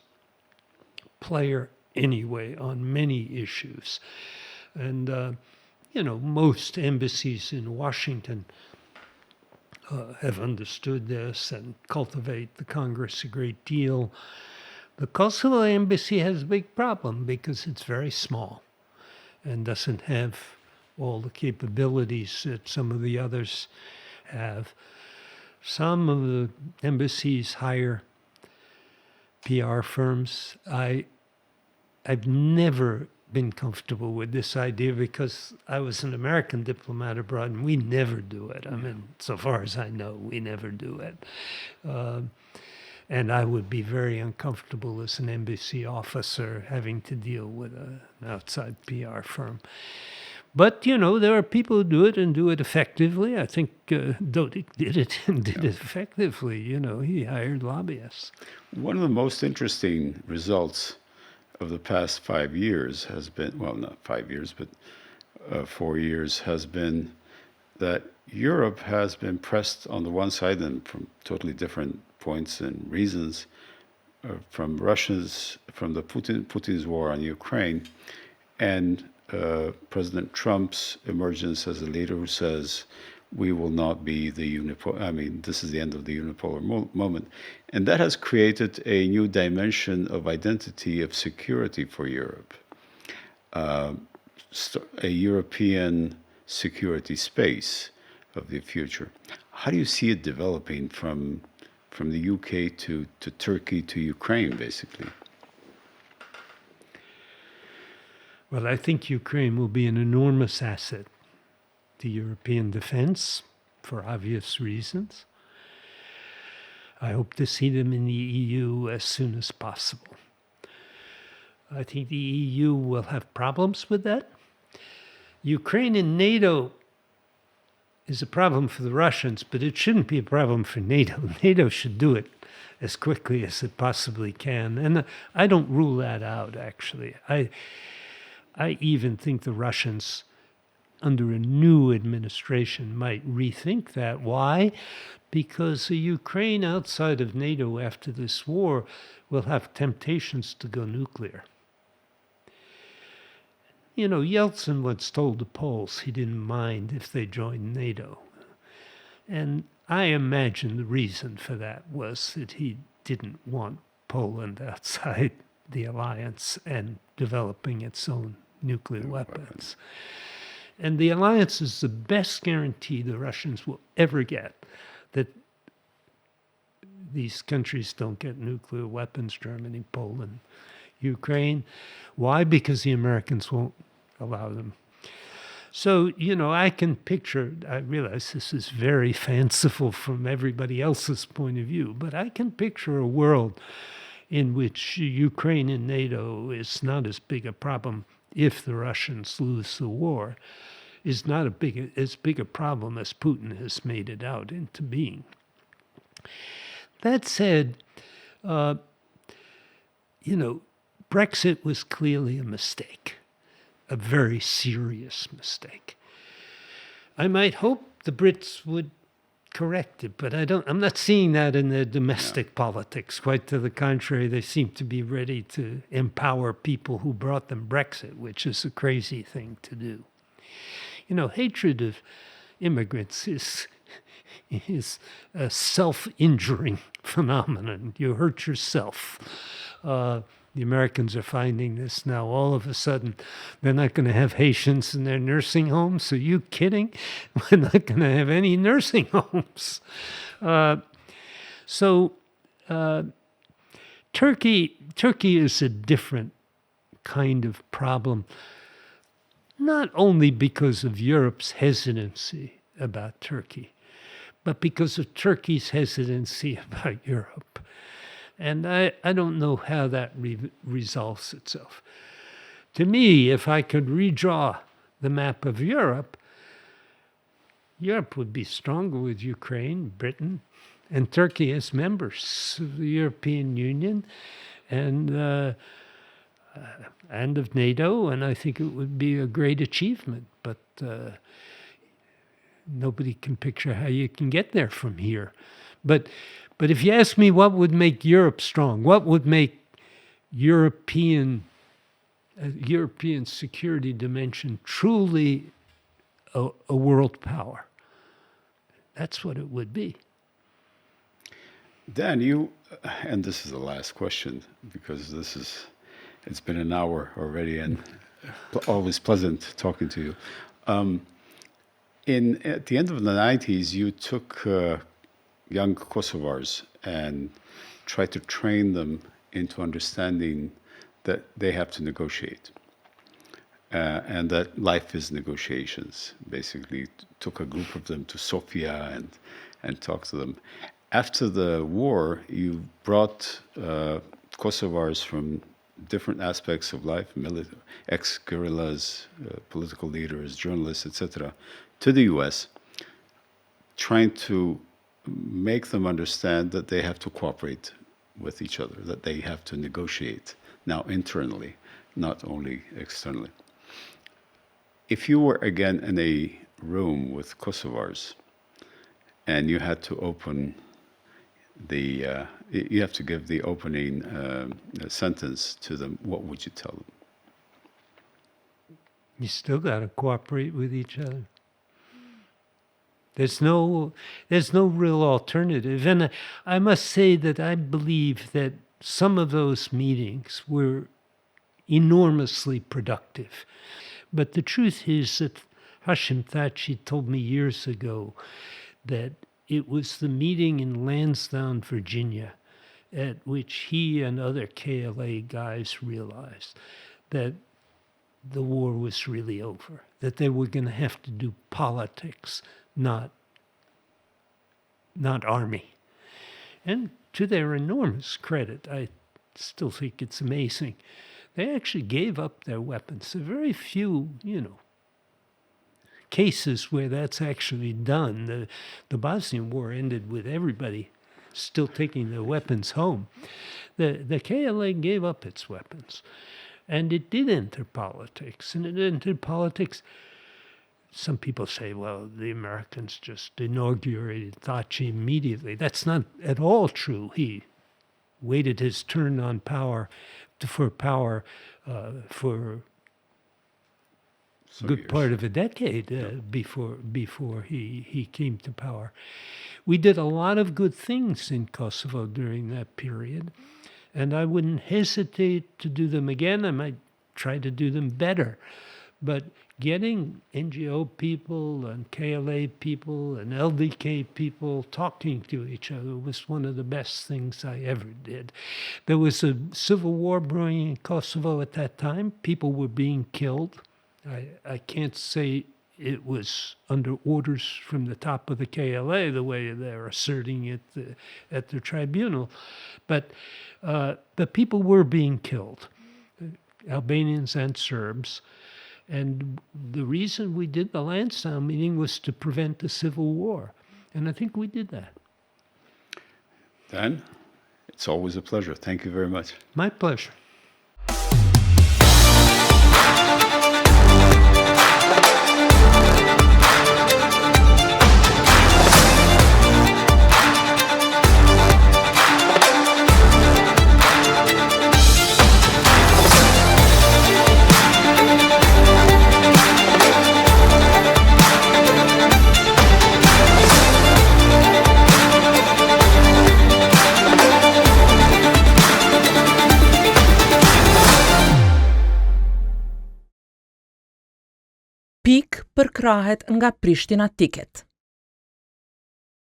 player anyway on many issues. And, most embassies in Washington have understood this and cultivate the Congress a great deal. The Kosovo embassy has a big problem because it's very small and doesn't have all the capabilities that some of the others have. Some of the embassies hire PR firms. I've never been comfortable with this idea because I was an American diplomat abroad and we never do it. I mean, so far as I know, we never do it. And I would be very uncomfortable as an embassy officer having to deal with an outside PR firm. But, there are people who do it and do it effectively. I think Dodik did it and did it effectively. He hired lobbyists. One of the most interesting results of the past 5 years has been, well, not 5 years, but 4 years, has been that Europe has been pressed on the one side, and from totally different points and reasons, from Putin's war on Ukraine, and President Trump's emergence as a leader who says, we will not be this is the end of the unipolar moment. And that has created a new dimension of identity, of security for Europe, a European security space of the future. How do you see it developing from the UK to Turkey to Ukraine, basically? Well, I think Ukraine will be an enormous asset to European defense for obvious reasons. I hope to see them in the EU as soon as possible. I think the EU will have problems with that. Ukraine and NATO is a problem for the Russians, but it shouldn't be a problem for NATO. NATO should do it as quickly as it possibly can. And I don't rule that out, actually. I even think the Russians, under a new administration, might rethink that. Why? Because the Ukraine outside of NATO after this war will have temptations to go nuclear. Yeltsin once told the Poles he didn't mind if they joined NATO. And I imagine the reason for that was that he didn't want Poland outside the alliance and developing its own nuclear weapons. And the alliance is the best guarantee the Russians will ever get that these countries don't get nuclear weapons, Germany, Poland, Ukraine. Why? Because the Americans won't allow them. So, I can picture, I realize this is very fanciful from everybody else's point of view, but I can picture a world in which Ukraine and NATO is not as big a problem if the Russians lose the war, is not as big a problem as Putin has made it out into being. That said, Brexit was clearly a mistake. a very serious mistake. I might hope the Brits would correct it, but I'm not seeing that in their domestic politics. Quite to the contrary, they seem to be ready to empower people who brought them Brexit, which is a crazy thing to do. You know, hatred of immigrants is a self-injuring phenomenon. You hurt yourself. The Americans are finding this now. All of a sudden, they're not going to have Haitians in their nursing homes. Are you kidding? We're not going to have any nursing homes. Turkey is a different kind of problem, not only because of Europe's hesitancy about Turkey, but because of Turkey's hesitancy about Europe. And I don't know how that resolves itself. To me, if I could redraw the map of Europe, Europe would be stronger with Ukraine, Britain, and Turkey as members of the European Union and of NATO, and I think it would be a great achievement. But nobody can picture how you can get there from here. But if you ask me what would make Europe strong, what would make European security dimension truly a world power, that's what it would be. Dan, you, and this is the last question because it's been an hour already and always pleasant talking to you. At the end of the 90s, you took young Kosovars and tried to train them into understanding that they have to negotiate and that life is negotiations. Basically, took a group of them to Sofia and talked to them. After the war, you brought Kosovars from different aspects of life, ex-guerrillas, political leaders, journalists, etc., to the U.S., trying to make them understand that they have to cooperate with each other, that they have to negotiate now internally, not only externally. If you were again in a room with Kosovars and you had to open you have to give the opening sentence to them, what would you tell them? You still got to cooperate with each other. There's no real alternative. And I must say that I believe that some of those meetings were enormously productive. But the truth is that Hashim Thachi told me years ago that it was the meeting in Lansdowne, Virginia, at which he and other KLA guys realized that the war was really over, that they were going to have to do politics, not army. And to their enormous credit, I still think it's amazing, they actually gave up their weapons. There are very few, cases where that's actually done. The Bosnian War ended with everybody still taking their weapons home. The KLA gave up its weapons. And it did enter politics. And it entered politics. Some people say, well, the Americans just inaugurated Thachi immediately. That's not at all true. He waited his turn on power for a good part of a decade before he came to power. We did a lot of good things in Kosovo during that period, and I wouldn't hesitate to do them again. I might try to do them better. But getting NGO people and KLA people and LDK people talking to each other was one of the best things I ever did. There was a civil war brewing in Kosovo at that time. People were being killed. I can't say it was under orders from the top of the KLA the way they're asserting it at the tribunal. But the people were being killed, Albanians and Serbs. And the reason we did the Lansdowne meeting was to prevent a civil war. And I think we did that. Dan, it's always a pleasure. Thank you very much. My pleasure. Pikë përkrahet nga Prishtina Ticket.